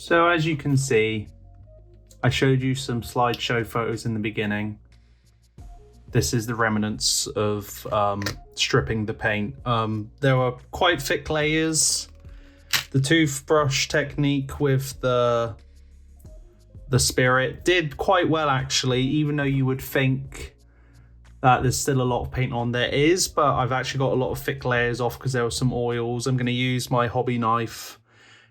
So as you can see, I showed you some slideshow photos in the beginning. This is the remnants of stripping the paint. There were quite thick layers. The toothbrush technique with the spirit did quite well actually, even though you would think that there's still a lot of paint on. There is, but I've actually got a lot of thick layers off because there were some oils. I'm going to use my hobby knife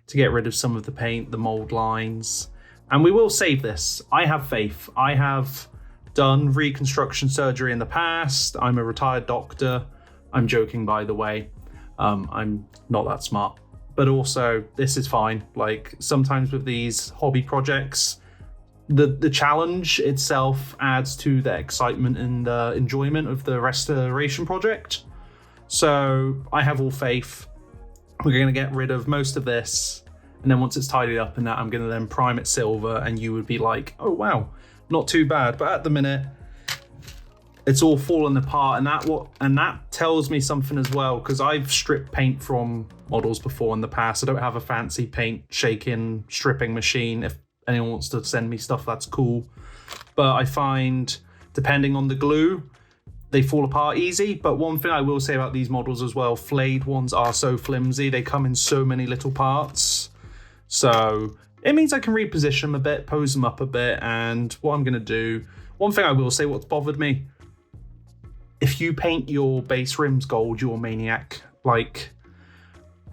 to get rid of some of the paint, the mold lines. And we will save this. I have faith. I have done reconstruction surgery in the past. I'm a retired doctor. I'm joking, by the way. I'm not that smart. But also, this is fine. Like, sometimes with these hobby projects, the challenge itself adds to the excitement and the enjoyment of the restoration project. So I have all faith. We're going to get rid of most of this. And then once it's tidied up and that, I'm going to then prime it silver, and you would be like, oh, wow, not too bad. But at the minute, it's all fallen apart. And that tells me something as well, because I've stripped paint from models before in the past. I don't have a fancy paint shaking, stripping machine. If anyone wants to send me stuff, that's cool. But I find, depending on the glue, they fall apart easy. But one thing I will say about these models as well, flayed ones are so flimsy. They come in so many little parts. So it means I can reposition them a bit, pose them up a bit. And what I'm going to do, one thing I will say, what's bothered me, if you paint your base rims gold, you're a maniac. Like,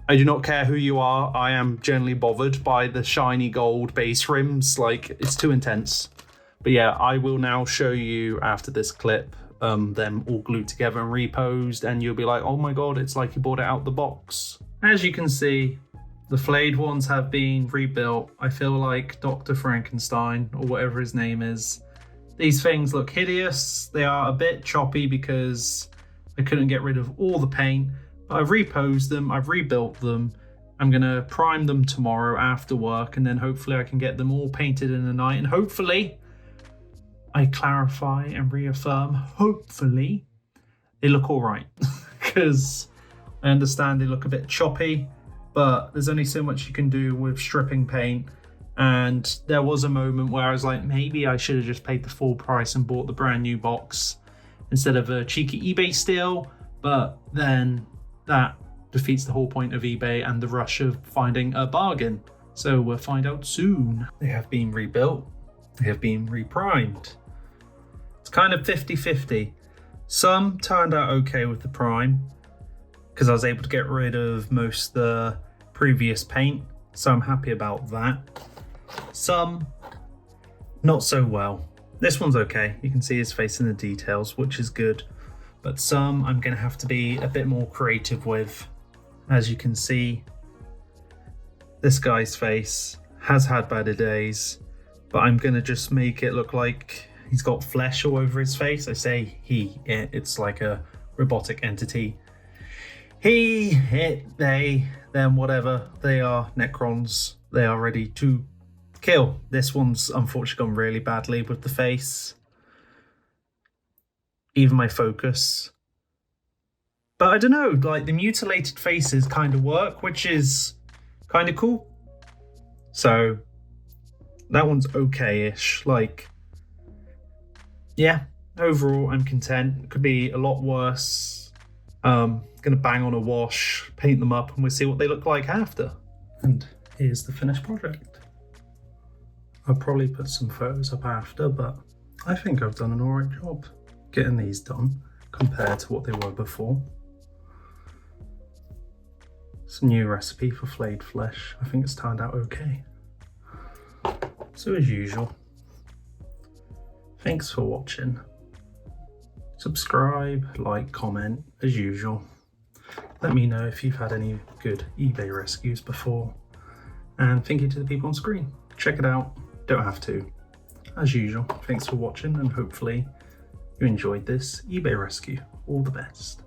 I do not care who you are. I am generally bothered by the shiny gold base rims. Like, it's too intense. But yeah, I will now show you after this clip, them all glued together and reposed, and you'll be like, oh my God, it's like you bought it out the box. As you can see, the flayed ones have been rebuilt. I feel like Dr. Frankenstein, or whatever his name is. These things look hideous. They are a bit choppy because I couldn't get rid of all the paint. But I've reposed them, I've rebuilt them. I'm gonna prime them tomorrow after work, and then hopefully I can get them all painted in the night. And hopefully, I clarify and reaffirm, hopefully, they look all right. Because I understand they look a bit choppy, but there's only so much you can do with stripping paint. And there was a moment where I was like, maybe I should have just paid the full price and bought the brand new box instead of a cheeky eBay steal. But then that defeats the whole point of eBay and the rush of finding a bargain. So we'll find out soon. They have been rebuilt. They have been reprimed. It's kind of 50-50. Some turned out okay with the prime because I was able to get rid of most of the previous paint. So I'm happy about that. Some, not so well. This one's okay. You can see his face in the details, which is good. But some I'm going to have to be a bit more creative with. As you can see, this guy's face has had better days, but I'm going to just make it look like he's got flesh all over his face. I say he, it's like a robotic entity. He, it, they, them, whatever. They are Necrons. They are ready to kill. This one's unfortunately gone really badly with the face. Even my focus. But I don't know, like the mutilated faces kind of work, which is kind of cool. So that one's okay-ish. Like, yeah, overall I'm content. It could be a lot worse. Gonna bang on a wash, paint them up, and we'll see what they look like after. And here's the finished project. I'll probably put some photos up after, but I think I've done an alright job getting these done compared to what they were before. It's a new recipe for flayed flesh. I think it's turned out okay. So as usual, thanks for watching. Subscribe, like, comment, as usual. Let me know if you've had any good eBay rescues before. And thank you to the people on screen. Check it out. Don't have to. As usual, thanks for watching, and hopefully you enjoyed this eBay rescue. All the best.